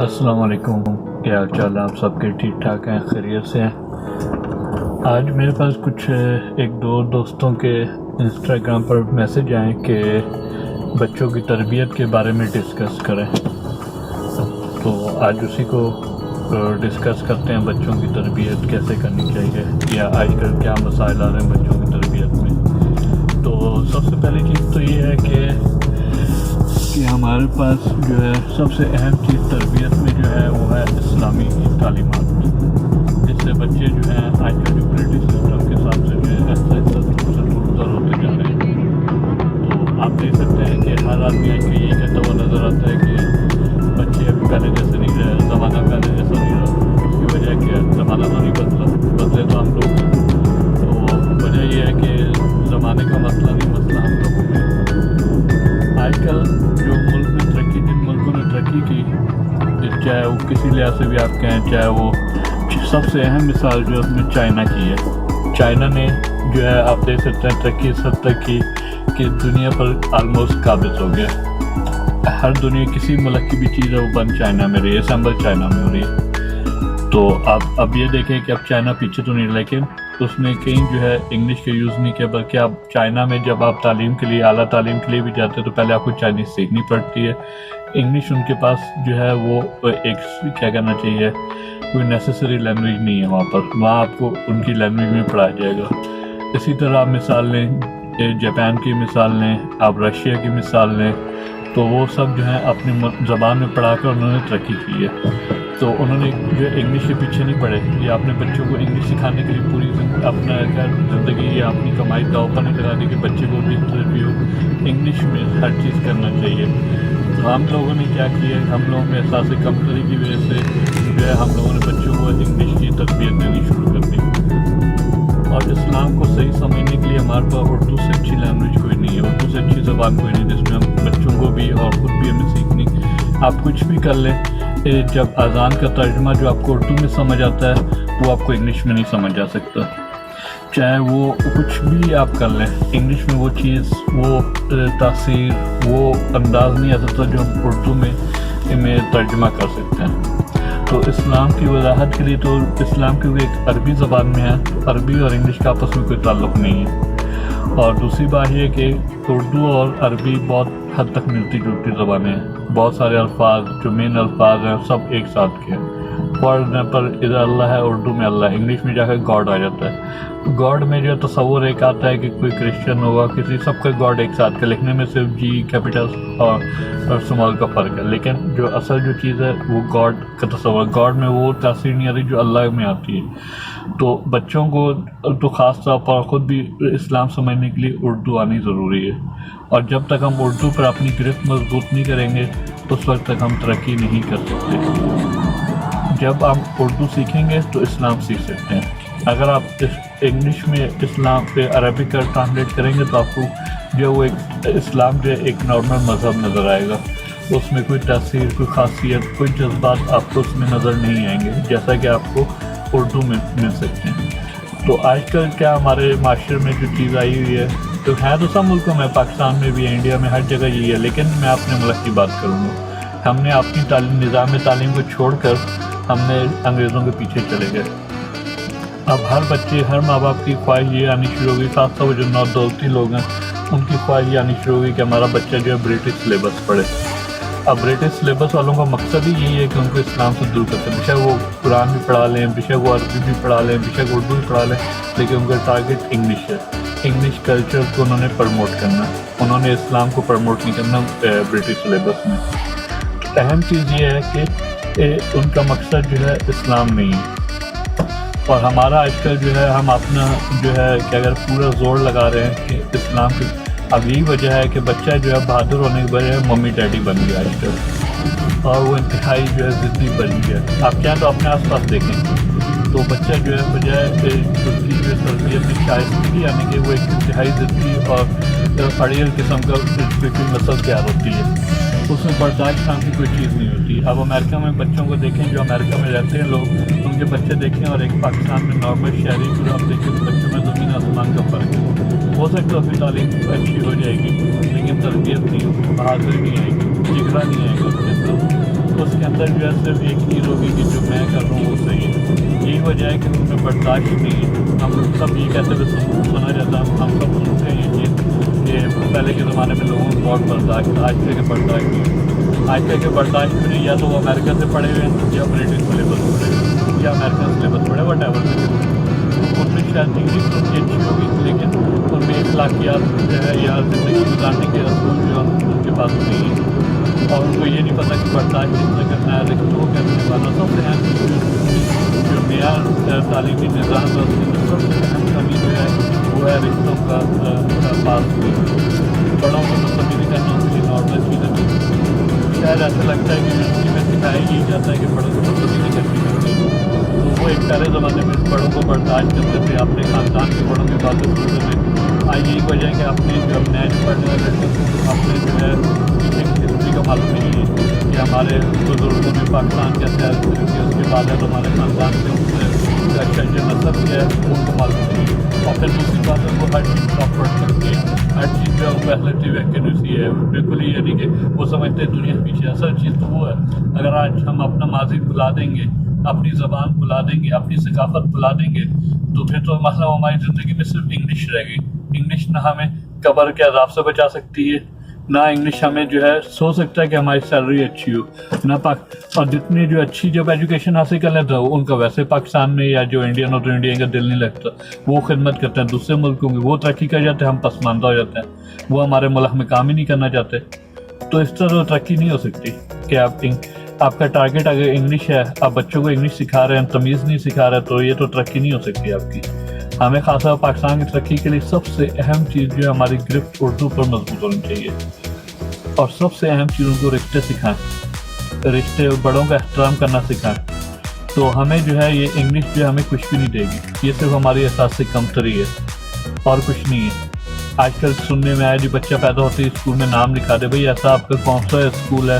السلام علیکم، کیا حال چال ہے؟ آپ سب کے ٹھیک ٹھاک ہیں، خیریت سے ہیں؟ آج میرے پاس کچھ ایک دو دوستوں کے انسٹاگرام پر میسج آئے کہ بچوں کی تربیت کے بارے میں ڈسکس کریں، تو آج اسی کو ڈسکس کرتے ہیں، بچوں کی تربیت کیسے کرنی چاہیے یا آج کل کیا مسائل آ رہے ہیں بچوں کی تربیت میں۔ تو سب سے پہلی چیز تو یہ ہے کہ ہمارے پاس جو ہے سب سے اہم چیز تربیت میں جو ہے وہ ہے اسلامی تعلیمات، جس سے بچے جو ہیں آج کل جو برٹش سسٹم کے حساب سے جو ہے ایسا دور ہوتے جا رہے ہیں۔ تو آپ دیکھ سکتے ہیں کہ ہر آدمی آج کل یہ کہتا ہوا نظر آتا ہے کہ بچے ابھی پہلے جیسے نہیں رہے، زمانہ پہلے جیسا نہیں رہا۔ اس کی وجہ کیا ہے؟ زمانہ تو نہیں بدلے تو ہم لوگ ہیں۔ تو وجہ یہ ہے کہ زمانے کا مسئلہ نہیں، مسئلہ ہم لوگوں میں۔ آج کل جو ملک نے ترقی، جن ملکوں نے ترقی کی، چاہے وہ کسی لحاظ سے بھی آپ کہیں، چاہے وہ سب سے اہم مثال جو اس میں چائنا کی ہے۔ چائنا نے جو ہے آپ دیکھ سکتے ہیں ترقی اس حد تک کی کہ دنیا پر آلموسٹ قابض ہو گیا۔ ہر دنیا کسی ملک کی بھی چیز ہے وہ بند چائنا میں رہی ہے، اسمبل چائنا میں ہو رہی ہے۔ تو آپ اب یہ دیکھیں کہ اب چائنا پیچھے تو نہیں، لیکن اس نے کہیں جو ہے انگلش کا یوز نہیں کیا، بلکہ اب چائنا میں جب آپ تعلیم کے لیے، اعلیٰ تعلیم کے لیے بھی جاتے ہیں تو پہلے آپ کو چائنیز سیکھنی پڑتی ہے۔ انگلش ان کے پاس جو ہے وہ ایک کیا کہنا چاہیے، کوئی نیسیسری لینگویج نہیں ہے وہاں پر، وہاں آپ کو ان کی لینگویج میں پڑھایا جائے گا۔ اسی طرح آپ مثال لیں جاپان کی مثال لیں، آپ رشیا کی مثال لیں، تو وہ سب جو ہیں اپنی زبان میں پڑھا کر انہوں نے ترقی کی ہے۔ تو انہوں نے جو انگلش کے پیچھے نہیں پڑے، یہ اپنے بچوں کو انگلش سکھانے کے لیے پوری اپنا زندگی یا اپنی کمائی داؤ پر نہیں لگا دی کہ بچے کو جس طرح بھی ہو انگلش میں ہر چیز کرنا چاہیے۔ تو ہم لوگوں نے کیا کیا ہے، ہم لوگوں میں احساس کمتری کی وجہ سے جو ہے ہم لوگوں نے بچوں کو انگلش کی تربیت دینی شروع کر دی۔ اور اسلام کو صحیح سمجھنے کے لیے ہمارے پاس اردو سے اچھی لینگویج کوئی نہیں ہے، اردو سے اچھی زبان کوئی نہیں جس میں ہم بچوں کو بھی اور خود بھی ہمیں سیکھنی۔ آپ کچھ بھی کر لیں، جب اذان کا ترجمہ جو آپ کو اردو میں سمجھ آتا ہے وہ آپ کو انگلش میں نہیں سمجھ آ سکتا، چاہے وہ کچھ بھی آپ کر لیں، انگلش میں وہ چیز، وہ تاثیر، وہ انداز نہیں آ سکتا جو ہم اردو میں ترجمہ کر سکتے ہیں۔ تو اسلام کی وضاحت کے لیے تو اسلام کیونکہ ایک عربی زبان میں ہے، تو عربی اور انگلش کا آپس میں کوئی تعلق نہیں ہے۔ اور دوسری بات یہ کہ اردو اور عربی بہت حد تک ملتی جلتی زبانیں ہیں، بہت سارے الفاظ جو مین الفاظ ہیں سب ایک ساتھ کے ہیں۔ فار ایگزامپل ادھر اللہ ہے، اردو میں اللہ ہے، انگلش میں جا کے گاڈ آ جاتا ہے۔ گاڈ میں جو تصور ایک آتا ہے کہ کوئی کرسچن ہوگا، کسی سب کا گاڈ ایک ساتھ کا، لکھنے میں صرف جی کیپٹل اور اسمال کا فرق ہے، لیکن جو اصل جو چیز ہے وہ گاڈ کا تصور، گاڈ میں وہ تاثیر نہیں آتی جو اللہ میں آتی ہے۔ تو بچوں کو تو خاص طور پر خود بھی اسلام سمجھنے کے لیے اردو آنی ضروری ہے، اور جب تک ہم اردو پر اپنی گرفت مضبوط نہیں کریں گے اس وقت تک ہم ترقی نہیں کر سکتے۔ جب آپ اردو سیکھیں گے تو اسلام سیکھ سکتے ہیں۔ اگر آپ انگلش میں اسلام پہ عربک کا ٹرانسلیٹ کریں گے تو آپ کو جو وہ ایک اسلام جو ایک نارمل مذہب نظر آئے گا، اس میں کوئی تاثیر، کوئی خاصیت، کوئی جذبات آپ کو اس میں نظر نہیں آئیں گے جیسا کہ آپ کو اردو میں مل سکتے ہیں۔ تو آج کل کیا ہمارے معاشرے میں جو چیز آئی ہوئی ہے، تو ہے تو سب ملکوں میں، پاکستان میں بھی ہے، انڈیا میں، ہر جگہ یہی ہے، لیکن میں اپنے ملک کی بات کروں گا۔ ہم نے اپنی نظام تعلیم کو چھوڑ کر ہم نے انگریزوں کے پیچھے چلے گئے۔ اب ہر بچے، ہر ماں باپ کی خواہش یہ آنی شروع ہوگی، خاص طور پر جو نودولتی لوگ ہیں ان کی خواہش یہ آنی شروع ہوگی کہ ہمارا بچہ جو ہے برٹش سلیبس پڑھے۔ اب برٹش سلیبس والوں کا مقصد ہی یہی ہے کہ ان کو اسلام سے دور کرتے ہیں، بیشک وہ قرآن بھی پڑھا لیں، بیشک وہ عربی بھی پڑھا لیں، بیشک اردو بھی پڑھا لیں، لیکن ان کا ٹارگیٹ انگلش ہے۔ انگلش کلچر کو انہوں نے پروموٹ کرنا، انہوں نے اسلام کو پروموٹ نہیں کرنا برٹش سلیبس میں۔ تو اہم چیز یہ ہے کہ ان کا مقصد جو ہے اسلام نہیں ہے، اور ہمارا آج کل جو ہے ہم اپنا جو ہے کہ اگر پورا زور لگا رہے ہیں کہ اسلام کے، اب یہی وجہ ہے کہ بچہ جو ہے بہادر ہونے کے بجائے ممی ڈیڈی بن گیا آج کل، اور وہ انتہائی جو ہے ضدی بن گیا۔ آپ چاہیں تو اپنے آس پاس دیکھیں تو بچہ جو ہے بجائے اس کی جو تربیت میں شائستگی یعنی کہ وہ ایک انتہائی ضدی اور اڑیل قسم کا فکری نسل تیار ہوتی ہے، اس میں برداشت نام کی کوئی چیز نہیں ہوتی۔ اب امریکہ میں بچوں کو دیکھیں، جو امریکہ میں رہتے ہیں لوگ، ان کے بچے دیکھیں اور ایک پاکستان میں نارمل شہری کو آپ دیکھیں تو بچوں میں زمین آسمان کا فرق ہے۔ ہو سکتا ہے اپنی تعلیم اچھی ہو جائے گی لیکن تربیت نہیں ہوگی، بہادری نہیں آئے گی، جگرا نہیں آئے گا اس کے اندر۔ اس کے اندر جو ہے صرف ایک چیز ہوگی کہ جو میں کر رہا ہوں وہ صحیح ہے. یہی وجہ ہے کہ ان میں برداشت نہیں ہے. ہم سب یہ کہتے ہوئے سنا جاتا ہے, ہم سب سنتے ہیں یہ چیز کہ پہلے کے زمانے میں لوگوں کو بہت برداشت تھا, آج کل کے برداشت نہیں. آج کل کے برداشت میں نہیں, یا تو وہ امریکہ سے پڑھے ہوئے ہیں یا برٹش سلیبس پڑھے ہوئے ہیں یا امریکن سلیبس پڑھے, وٹ ایور سے. ان میں شاید انگلش ان کی اچھی ہوگی لیکن ان میں اخلاقیات جو ہے یا زندگی گزارنے کے اصول جو ان کے پاس نہیں ہے, اور ان کو یہ نہیں پتہ کہ برداشت کتنا کرنا ہے, رشتوں کو کیسے نبھانا. سب سے اہم جو نیا تعلیمی نظام ہے اس کے اندر سب سے اہم کمی جو ہے وہ ہے رشتوں کا پاس. بڑوں کو تبدیلی کرنا ان کے لیے نارمل چیز ہے. شاید ایسا لگتا ہے کہ یونیورسٹی میں سکھایا ہی جاتا ہے کہ بڑوں کو تبدیلی کرنی چاہیے. تو وہ ایک پہلے زمانے میں بڑوں کو برداشت کرتے تھے, اپنے خاندان کے بڑوں کی باتیں سنتے تھے. آج یہی وجہ ہے کہ اپنے جو نئے پڑھنے والے لڑکے کو اپنے جو ہے پیچھے کی ہسٹری کا معلوم نہیں ہے کہ ہمارے بزرگوں نے پاکستان کیسے آزاد کی, اس کے بعد ہے تو ہمارے خاندان کے ان سے جو نسل ہے ان کو معلوم نہیں ہے. اور پھر دوسری بات ہے وہ ہر چیز آپ پڑھ سکتے ہیں, ہر چیز جو پہلے ویکینسی ہے بالکل ہی, یعنی کہ وہ سمجھتے ہیں دنیا پیچھے. اصل چیز تو وہ ہے, اگر آج ہم اپنا ماضی بھلا دیں گے, اپنی زبان بھلا دیں گے, اپنی ثقافت بھلا دیں گے, تو پھر تو مطلب ہماری زندگی میں صرف انگلش رہے گی. انگلش نہ ہمیں قبر کے عذاب سے بچا سکتی ہے, نہ انگلش ہمیں جو ہے سو سکتا ہے کہ ہماری سیلری اچھی ہو, نہ اور جتنی جو اچھی جب ایجوکیشن حاصل کر لیتا ہے ان کا ویسے پاکستان میں یا جو انڈین ہو تو انڈیا کا دل نہیں لگتا. وہ خدمت کرتے ہیں دوسرے ملکوں کی, وہ ترقی کر جاتے ہیں, ہم پسماندہ ہو جاتے ہیں, وہ ہمارے ملک میں کام ہی نہیں کرنا چاہتے. تو اس طرح ترقی نہیں ہو سکتی کہ آپ کا ٹارگیٹ اگر انگلش ہے, آپ بچوں کو انگلش سکھا رہے ہیں, تمیز نہیں سکھا رہے, تو یہ تو ترقی نہیں ہو سکتی آپ کی. ہمیں خاص طور پاکستان کی ترقی کے لیے سب سے اہم چیز جو ہے ہماری گرفت اردو پر مضبوط ہونی چاہیے, اور سب سے اہم چیز ان کو رشتے سکھائیں, رشتے بڑوں کا احترام کرنا سکھائیں. تو ہمیں جو ہے یہ انگلش جو ہے ہمیں کچھ بھی نہیں دے گی, یہ صرف ہماری احساس سے کمتری ہے اور کچھ نہیں ہے. آج کل سننے میں آیا جی بچہ پیدا ہوتے ہی اسکول میں نام لکھا دے. بھائی ایسا آپ کا کون سا اسکول ہے,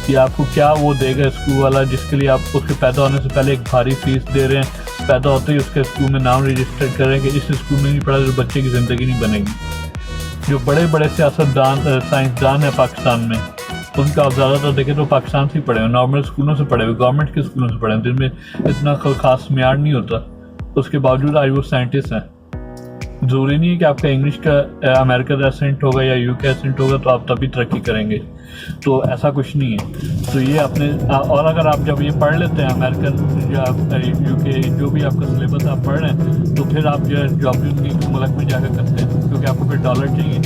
یا آپ کو کیا وہ دے گا اسکول والا جس کے لیے آپ اس کے پیدا ہونے سے پہلے ایک بھاری فیس دے رہے ہیں, پیدا ہوتے ہی اس کے اسکول میں نام رجسٹر کر رہے ہیں کہ اس اسکول میں نہیں پڑھا تو بچے کی زندگی نہیں بنے گی. جو بڑے بڑے سیاستدان سائنسدان ہیں پاکستان میں, ان کا آپ زیادہ تر دیکھیں تو پاکستان سے ہی پڑھے ہوئے, نارمل اسکولوں سے پڑھے ہوئے, گورنمنٹ کے اسکولوں سے پڑھے ہوئے, جن میں اتنا خاص معیار نہیں ہوتا. اس کے باوجود آج وہ سائنٹسٹ ہیں. ضروری نہیں ہے کہ آپ کا انگلش کا امریکہ کا ایسنٹ ہوگا یا یو کے ایسنٹ ہوگا تو آپ تبھی ترقی کریں گے, تو ایسا کچھ نہیں ہے. تو یہ اپنے, اور اگر آپ جب یہ پڑھ لیتے ہیں امریکن یا یو کے جو بھی آپ کا سلیبس آپ پڑھ رہے ہیں, تو پھر آپ جو ہے جاب بھی ان کی ملک میں جا کر کرتے ہیں, کیونکہ آپ کو پھر ڈالر چاہیے.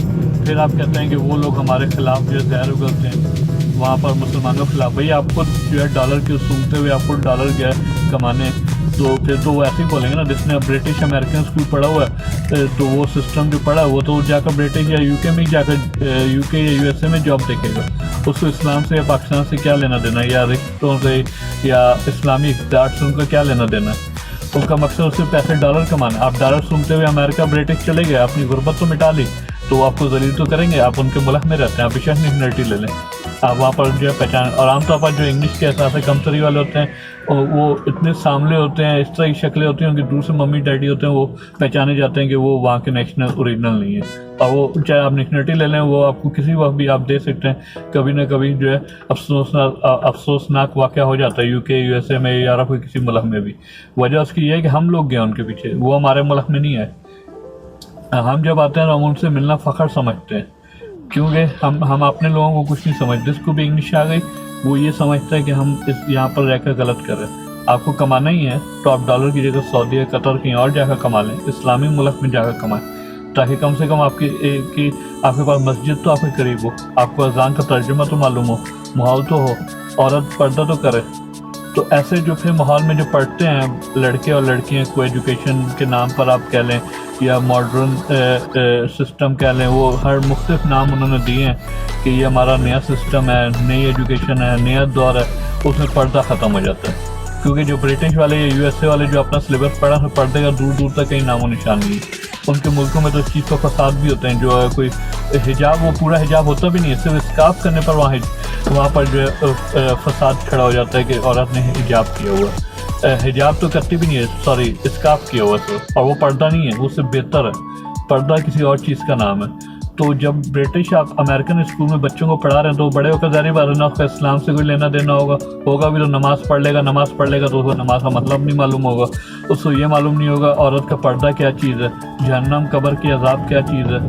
پھر آپ کہتے ہیں کہ وہ لوگ ہمارے خلاف جو ہے زہر اگلتے ہیں وہاں پر مسلمانوں کے خلاف. بھائی آپ کو جو ہے ڈالر کی سونگتے ہوئے آپ کو ڈالر گیا کمانے, تو پھر تو وہ ایسے ہی بولیں گے نا. جس نے برٹش امریکن اسکول پڑھا ہوا ہے تو وہ سسٹم جو پڑھا ہے وہ تو جا کر برٹش یا یو کے میں جا کر یو کے یا یو ایس اے میں جاب دیکھے گا. اس کو اسلام سے یا پاکستان سے کیا لینا دینا, یا رشتوں سے یا اسلامی اقدار سے ان کا کیا لینا دینا. ان کا مقصد اس سے پیسے ڈالر کمانا. آپ ڈالر سنتے ہوئے امریکہ برٹش چلے گئے, اپنی غربت تو مٹا لی, تو وہ آپ کو ذلیل تو کریں گے. آپ ان کے ملک میں رہتے ہیں, آپ بیشک نیشنلٹی لے لیں, آپ وہاں پر جو ہے پہچان. اور عام طور پر جو انگلش کے احساس کمتری والے ہوتے ہیں وہ اتنے سامنے ہوتے ہیں, اس طرح کی شکلیں ہوتی ہیں, ان کے دور سے ممی ڈیڈی ہوتے ہیں, وہ پہچانے جاتے ہیں کہ وہ وہاں کے نیشنل اوریجنل نہیں ہیں. اور وہ چاہے آپ نیشنلٹی لے لیں, وہ آپ کو کسی وقت بھی آپ دے سکتے ہیں. کبھی نہ کبھی جو ہے افسوسناک واقعہ ہو جاتا ہے یو کے یو ایس اے میں یا کوئی کسی ملک میں بھی. وجہ اس کی یہ ہے کہ ہم لوگ گئے ان کے پیچھے, وہ ہمارے ملک میں نہیں آئے. ہم جب آتے ہیں تو ہم ان سے ملنا فخر سمجھتے ہیں, کیونکہ ہم اپنے لوگوں کو کچھ نہیں سمجھتے. جس کو بھی انگلش آ گئی وہ یہ سمجھتا ہے کہ ہم یہاں پر رہ کر غلط کر رہے ہیں. آپ کو کمانا ہی ہے تو آپ ڈالر کی جگہ سعودی یا قطر کہیں اور جا کر کما لیں, اسلامی ملک میں جا کر کمائیں, تاکہ کم سے کم آپ کے پاس مسجد تو آپ کے قریب ہو, آپ کو اذان کا ترجمہ تو معلوم ہو, ماحول تو ہو, عورت پردہ تو کرے. تو ایسے جو پھر ماحول میں جو پڑھتے ہیں لڑکے اور لڑکیاں, کو ایجوکیشن کے نام پر آپ کہہ لیں یا ماڈرن سسٹم کہہ لیں, وہ ہر مختلف نام انہوں نے دیے ہیں کہ یہ ہمارا نیا سسٹم ہے, نئی ایجوکیشن ہے, نیا دور ہے. اس میں پردہ ختم ہو جاتا ہے, کیونکہ جو برٹش والے یا یو ایس اے والے جو اپنا سلیبس پڑھا ہے, پردے کا دور دور تک کہیں نام و نشان نہیں. ان کے ملکوں میں تو اس چیز کا فساد بھی ہوتے ہیں, جو ہے کوئی حجاب, وہ پورا حجاب ہوتا بھی نہیں ہے, صرف اسکارف کرنے پر وہاں پر جو ہے فساد کھڑا ہو جاتا ہے کہ عورت نے حجاب کیا ہوا ہے. حجاب تو کرتی بھی نہیں ہے, سوری اسکارف کیا ہوا ہے, اور وہ پردہ نہیں ہے, وہ اس سے بہتر ہے. پردہ کسی اور چیز کا نام ہے. تو جب برٹش آپ امریکن اسکول میں بچوں کو پڑھا رہے ہیں تو بڑے ہو کر ظاہر بات ہے نا اس کا اسلام سے کوئی لینا دینا ہوگا بھی تو نماز پڑھ لے گا تو اس کو نماز کا مطلب نہیں معلوم ہوگا، اس کو یہ معلوم نہیں ہوگا عورت کا پردہ کیا چیز ہے، جہنم قبر کی عذاب کیا چیز ہے،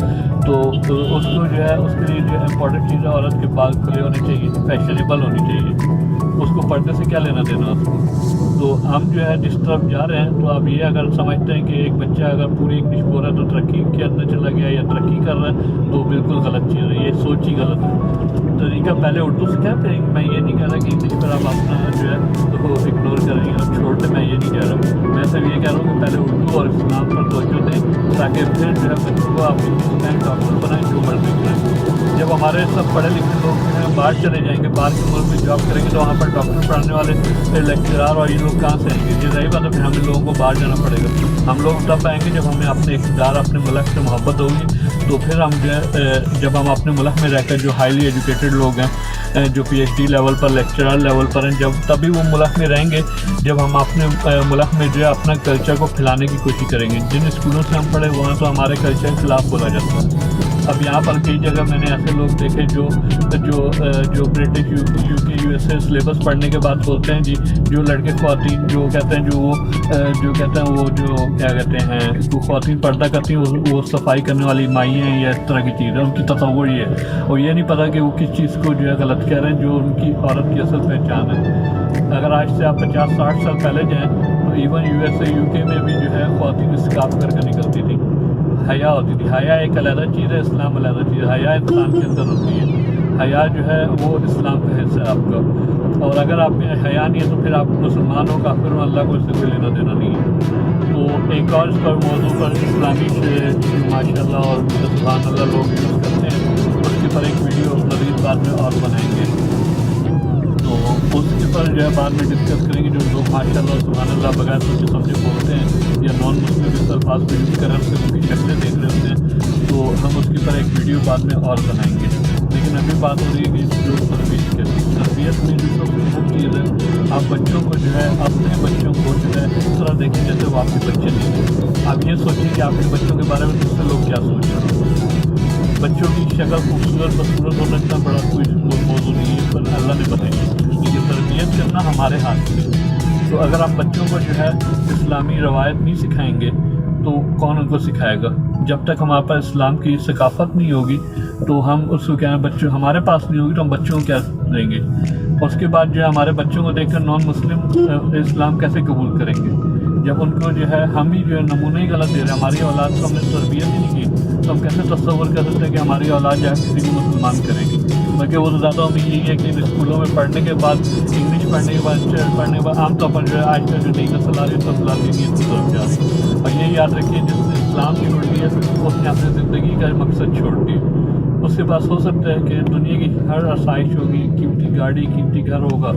تو اس کو جو ہے اس کے لیے جو امپورٹنٹ چیز ہے عورت کے بال کھلے ہونے چاہیے، فیشنیبل ہونی چاہیے، اس کو پردے سے کیا لینا دینا اس کو۔ تو ہم جو ہے جس طرف جا رہے ہیں تو آپ یہ اگر سمجھتے ہیں کہ ایک بچہ اگر پوری انگلش بول رہا ہے تو ترقی کے اندر چلا گیا یا ترقی کر رہا ہے، تو بالکل غلط چیز ہے، یہ سوچ ہی غلط ہے۔ طریقہ پہلے اردو سکھائیں، پھر میں یہ نہیں کہہ رہا کہ انگلش پر آپ اپنا جو ہے وہ اگنور کریں گے، آپ چھوڑ دیں، میں یہ نہیں کہہ رہا، میں صرف یہ کہہ رہا ہوں کہ پہلے اردو اور اسلام پر توجہ دیں تاکہ پھر جو ہے بچوں کو آپ انگلش سکھائیں، ڈاکٹر بنائیں، جو مرضی کریں۔ جب ہمارے سب پڑھے لکھے لوگ جو ہیں باہر چلے جائیں گے، باہر کے ملک میں جاب کریں گے تو وہاں پر ڈاکٹر پڑھانے والے لیکچرار اور یہ لوگ کہاں سے آئیں گے؟ یہ رہی بات ہے، پھر ہمیں لوگوں کو باہر جانا پڑے گا۔ ہم لوگ تب آئیں گے جب ہمیں اپنے اقتدار، اپنے ملک سے محبت ہوگی، تو پھر ہم جو ہے جب ہم اپنے ملک میں رہ کر جو ہائیلی ایجوکیٹڈ لوگ ہیں، جو پی ایچ ڈی لیول پر، لیکچرار لیول پر ہیں، جب تبھی وہ ملک میں رہیں گے جب ہم اپنے ملک میں جو ہے اپنا کلچر کو پھیلانے کی کوشش کریں گے۔ جن اسکولوں سے ہم پڑھے وہاں تو ہمارے کلچر کے خلاف بولا جاتا ہے۔ اب یہاں پر کئی جگہ میں نے ایسے لوگ دیکھے جو برٹش یو کے یو ایس اے سلیبس پڑھنے کے بعد بولتے ہیں جی جو لڑکے خواتین جو کہتے ہیں کیا کہتے ہیں جو خواتین پردہ کرتی ہیں وہ صفائی کرنے والی مائی ہیں یا اس طرح کی چیز ہے، ان کی تصور یہ ہے، اور یہ نہیں پتہ کہ وہ کس چیز کو جو ہے غلط کہہ رہے ہیں جو ان کی عورت کی اصل پہچان ہے۔ اگر آج سے آپ 50-60 سال پہلے جائیں تو even U S A you کے میں بھی جو ہے خواتین اسکارف کر کے نکلتی تھی، حیا ہوتی تھی۔ حیا ایک علیحدہ چیز ہے، اسلام علیحدہ چیز ہے۔ حیا انسان کے اندر ہوتی ہے، حیا جو ہے وہ اسلام کا حصہ ہے آپ کا، اور اگر آپ میں حیا نہیں ہے تو پھر آپ مسلمان ہو، کافر ہو، اللہ کو اس سے کوئی لینا دینا نہیں ہے۔ تو ایک اور اس پر موضوع پر اسلامی ماشاء اللہ اور سبحان اللہ لوگ یوز کرتے ہیں، اس کے پر ایک ویڈیو مزید بعد میں اور بنائیں گے، تو اس کے پر جو ہے بعد میں ڈسکس کریں گے۔ جو لوگ ماشاء اللہ سبحان اللہ بغیر سوچے سمجھے بولتے ہیں یا نان مسلم اس الفاظ کو یوز کریں، ہم سے ان کی شکلیں دیکھ رہے ہوتے ہیں، تو ہم اس کے پر ایک ویڈیو بعد میں اور بنائیں گے۔ لیکن ابھی بات ہو رہی ہے کہ جو تربیت میں جو سب سے اہم چیز ہے، آپ بچوں کو جو ہے اپنے بچوں کو جو ہے اس طرح دیکھیں جیسے وہ آپ کے بچے نہیں ہیں۔ آپ یہ سوچیں کہ آپ کے بچوں کے بارے میں دوسرے لوگ کیا سوچ رہے ہیں۔ بچوں کی شکل خوبصورت بصورت ہونا اتنا بڑا کوئی موضوع نہیں ہے، پر اللہ نے بتائی، لیکن تربیت کرنا ہمارے ہاتھ میں۔ تو اگر ہم بچوں کو جو ہے اسلامی روایت نہیں سکھائیں گے تو کون ان کو سکھائے گا؟ جب تک ہمارے پاس اسلام کی ثقافت نہیں ہوگی تو ہم اس کو کیا بچوں ہمارے پاس نہیں ہوگی تو ہم بچوں کو کیا دیں گے؟ اس کے بعد جو ہے ہمارے بچوں کو دیکھ کر نان مسلم اسلام کیسے قبول کریں گے؟ جب ان کو جو ہے ہم ہی جو ہے نمونہ ہی غلط دے رہے ہیں، ہماری اولاد کو ہم نے تربیت ہی نہیں کی، تو ہم کیسے تصور کر سکتے ہیں کہ ہماری اولاد جو ہے کسی کو مسلمان کرے گی؟ بلکہ وہ تو زیادہ امید یہی ہے کہ اسکولوں میں پڑھنے کے بعد، انگلش پڑھنے کے بعد عام طور پر جو ہے آج کل جو نئی نسل آ رہی ہے نسل آتی ہے کی طرف جا رہی ہے۔ اور یہ یاد رکھیے جس نے اسلام چھوڑ دیا اس نے اپنی زندگی کا مقصد چھوڑ دیا۔ اس کے پاس ہو سکتا ہے کہ دنیا کی ہر آسائش ہوگی، قیمتی گاڑی، قیمتی گھر ہوگا،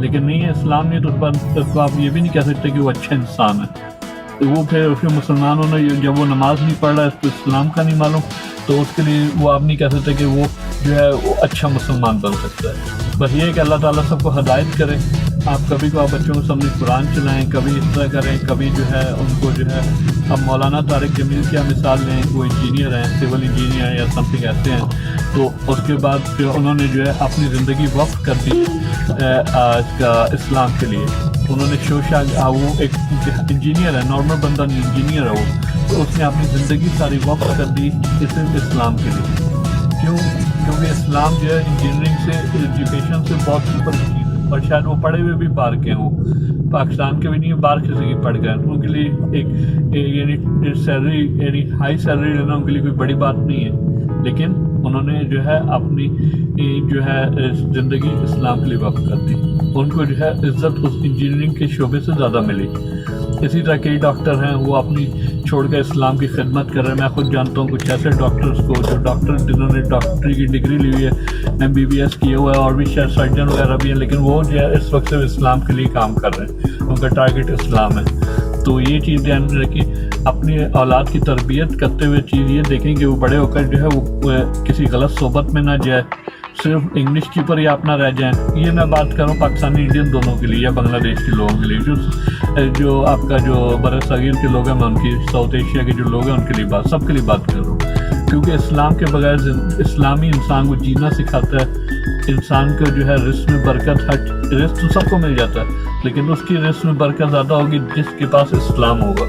لیکن نہیں ہے اسلام نہیں، تو آپ یہ بھی نہیں کہہ سکتے کہ وہ اچھا انسان ہے۔ تو وہ پھر اس کے مسلمان ہونا، جب وہ نماز نہیں پڑھ رہا ہے، اس کو اسلام کا نہیں معلوم، تو اس کے لیے وہ آپ نہیں کہہ سکتے کہ وہ جو ہے وہ اچھا مسلمان بن سکتا ہے۔ بس یہ ہے کہ اللہ تعالیٰ سب کو ہدایت کرے۔ آپ کبھی کو آپ بچوں کو سامنے قرآن چلائیں، کبھی اس طرح کریں، کبھی جو ہے ان کو جو ہے اب مولانا طارق جمیل کیا مثال لیں، وہ انجینئر ہیں، سول انجینئر ہیں یا سم تھنگ ایسے ہیں، تو اس کے بعد جو انہوں نے جو ہے اپنی زندگی وقف کر دی اسلام کے لیے۔ انہوں نے وہ ایک انجینئر ہے، نارمل بندہ نہیں، انجینئر ہے وہ، تو اس نے اپنی زندگی ساری وقف کر دی اسلام کے لیے۔ کیونکہ اسلام جو ہے انجینئرنگ سے، ایجوکیشن سے بہت اوپر کی چیز ہے، اور شاید وہ پڑھے ہوئے بھی باہر کے ہوں، پاکستان کے بھی نہیں، باہر کسی کی پڑھ گئے، ان کے لیے ایک سیلری، یعنی ہائی سیلری لینا ان کے لیے کوئی بڑی بات نہیں ہے، لیکن انہوں نے جو ہے اپنی جو ہے زندگی اسلام کے لیے وقف کر دی۔ ان کو جو ہے عزت اس انجینئرنگ کے شعبے سے زیادہ ملی۔ اسی طرح کئی ڈاکٹر ہیں وہ اپنی چھوڑ کے اسلام کی خدمت کر رہے ہیں۔ میں خود جانتا ہوں کچھ ایسے ڈاکٹرز کو جو ڈاکٹر جنہوں نے ڈاکٹری کی ڈگری لی ہوئی ہے، MBBS کیے ہوا ہے، اور بھی شاید سرجن وغیرہ بھی ہیں، لیکن وہ جو ہے اس وقت صرف اسلام کے لیے کام کر رہے ہیں، ان کا ٹارگیٹ اسلام ہے۔ تو یہ چیز دھیان میں رکھیں، اپنی اولاد کی تربیت کرتے ہوئے چیز یہ دیکھیں کہ وہ بڑے ہو کر جو ہے وہ کسی غلط صحبت میں نہ جائے، صرف انگلش کے اوپر ہی آپ نہ رہ جائیں۔ یہ میں بات کروں پاکستانی انڈین دونوں کے لیے یا بنگلہ دیش کے لوگوں کے لیے، جو آپ کا جو بر صغیر کے لوگ ہیں، میں ان کی، ساؤتھ ایشیا کے جو لوگ ہیں ان کے لیے سب کے لیے بات کر رہا ہوں۔ کیونکہ اسلام کے بغیر اسلامی انسان کو جینا سکھاتا ہے. انسان کو جو ہے رزق میں برکت، رزق تو سب کو مل جاتا ہے لیکن اس کی رزق میں برکت زیادہ ہوگی جس کے پاس اسلام ہوگا.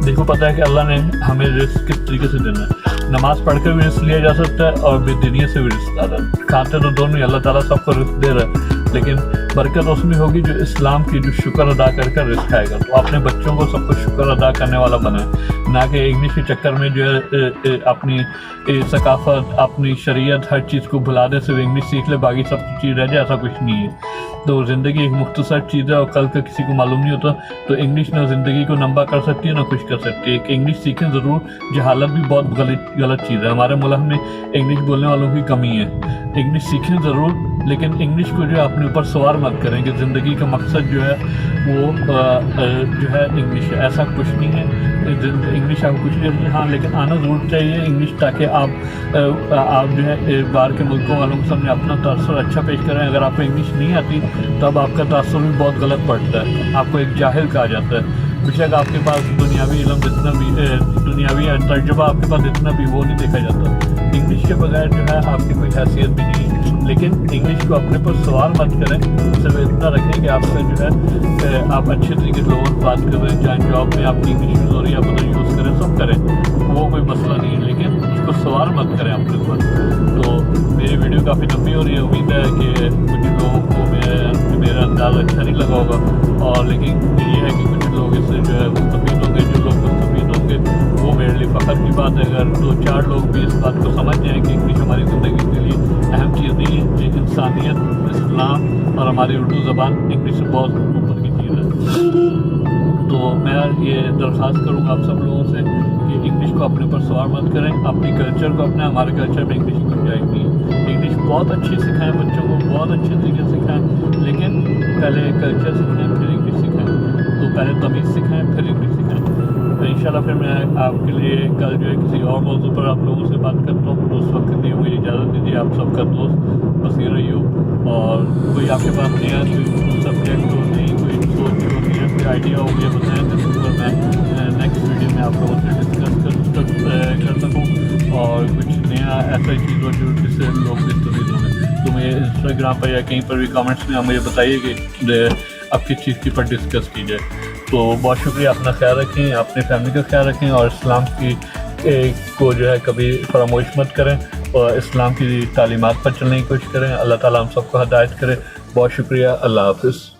دیکھو پتہ ہے کہ اللہ نے ہمیں رزق کس طریقے سے دینا ہے. نماز پڑھ کر بھی رزق لیا جا سکتا ہے اور بے دینی سے بھی رزق آ رہا ہے. کھاتے تو دونوں ہی اللہ تعالیٰ سب کو رزق دے رہا ہے لیکن برکت اس میں ہوگی جو اسلام کی جو شکر ادا کر رزق آئے گا. تو اپنے بچوں کو سب کو شکر ادا کرنے والا بنائیں، نہ کہ انگلش کے چکر میں جو ہے اپنی ثقافت، اپنی شریعت، ہر چیز کو بھلا دے. صرف انگلش سیکھ لے باقی سب چیز رہ جائے، ایسا کچھ نہیں ہے. تو زندگی ایک مختصر چیز ہے اور کل کا کسی کو معلوم نہیں ہوتا. تو انگلش نہ زندگی کو لمبا کر سکتی ہے نہ کچھ کر سکتی ہے. کہ انگلش سیکھیں ضرور، جہالت بھی بہت غلط چیز ہے. ہمارے ملک میں انگلش بولنے والوں کی کمی ہے. انگلش سیکھیں ضرور لیکن انگلش کو جو ہے اپنے اوپر سوار مت کریں کہ زندگی کا مقصد جو ہے وہ جو ہے انگلش ہے. ایسا کچھ نہیں ہے. انگلش آپ کچھ نہیں، ہاں لیکن آنا ضرور چاہیے انگلش تاکہ آپ جو ہے باہر کے ملکوں والوں کے سامنے اپنا تاثر اچھا پیش کریں. اگر آپ کو انگلش نہیں آتی تب آپ کا تاثر بھی بہت غلط پڑتا ہے، آپ کو ایک جاہل کہا جاتا ہے. بے شک آپ کے پاس دنیاوی علم جتنا بھی دنیاوی تجربہ آپ کے پاس جتنا بھی وہ نہیں دیکھا جاتا. انگلش کے بغیر جو ہے آپ کی کوئی حیثیت بھی نہیں ہے. لیکن انگلش کو اپنے پر سوال مت کریں، صرف اتنا رکھیں کہ آپ کا جو ہے آپ اچھے طریقے سے لوگوں سے بات کر رہے ہیں، چاہے جاب میں آپ کی انگلش یوز ہو رہی ہے آپ ادھر یوز کریں، سب کریں، وہ کوئی مسئلہ نہیں ہے. لیکن اس کو سوال مت کریں اپنے اوپر. تو میری ویڈیو کافی لمبی ہو رہی ہے، امید ہے کہ کچھ لوگوں کو میرا انداز اچھا نہیں لگا ہوگا، اور لیکن یہ ہے کہ کچھ لوگ اس سے جو ہے مستفید ہوں گے. جو لوگ مستفید ہوں گے وہ میرے لیے فخر کی بات ہے. اگر 2-4 لوگ بھی اس بات کو سمجھ جائیں کہ انگلش ہماری زندگی کے لیے اہم چیز نہیں ہے، کہ انسانیت، اسلام اور ہماری اردو زبان انگلش سے بہت اوپر کی چیز ہے. تو میں یہ درخواست کروں گا آپ سب لوگوں سے کہ انگلش کو اپنے پر سوار مت کریں، اپنی کلچر کو اپنا. ہمارے کلچر میں انگلش کی گنجائش نہیں ہے. انگلش بہت اچھی سکھائیں بچوں کو، بہت اچھے طریقے سے سکھائیں، لیکن پہلے کلچر سکھائیں پھر انگلش سکھائیں. تو پہلے تمیز سکھائیں پھر انگلش سکھائیں. تو انشاءاللہ پھر میں آپ کے لیے کل جو ہے کسی اور موضوع پر آپ لوگوں سے بات کرتا ہوں. تو اس وقت کے لیے مجھے اجازت دیجیے. آپ سب کا دوست بصیر ایوب. اور کوئی آپ کے پاس نیا کوئی سبجیکٹ ہو، نئی کوئی سوچ ہو، نیا کوئی آئیڈیا ہو یہ بتائیں جس پر میں نیکسٹ ویڈیو میں آپ لوگوں سے ڈسکس کر سکوں، اور کچھ نیا ایسا چیز ہو جس سے لوگ مستفید ہوں گے. تو مجھے انسٹاگرام پر یا کہیں پر بھی کامنٹس میں مجھے بتائیے کہ آپ کس چیز کی پر ڈسکس کی جائے. تو بہت شکریہ. اپنا خیال رکھیں، اپنے فیملی کا خیال رکھیں، اور اسلام کی کو جو ہے کبھی فراموش مت کریں، اور اسلام کی تعلیمات پر چلنے کی کوشش کریں. اللہ تعالیٰ ہم سب کو ہدایت کرے. بہت شکریہ. اللہ حافظ.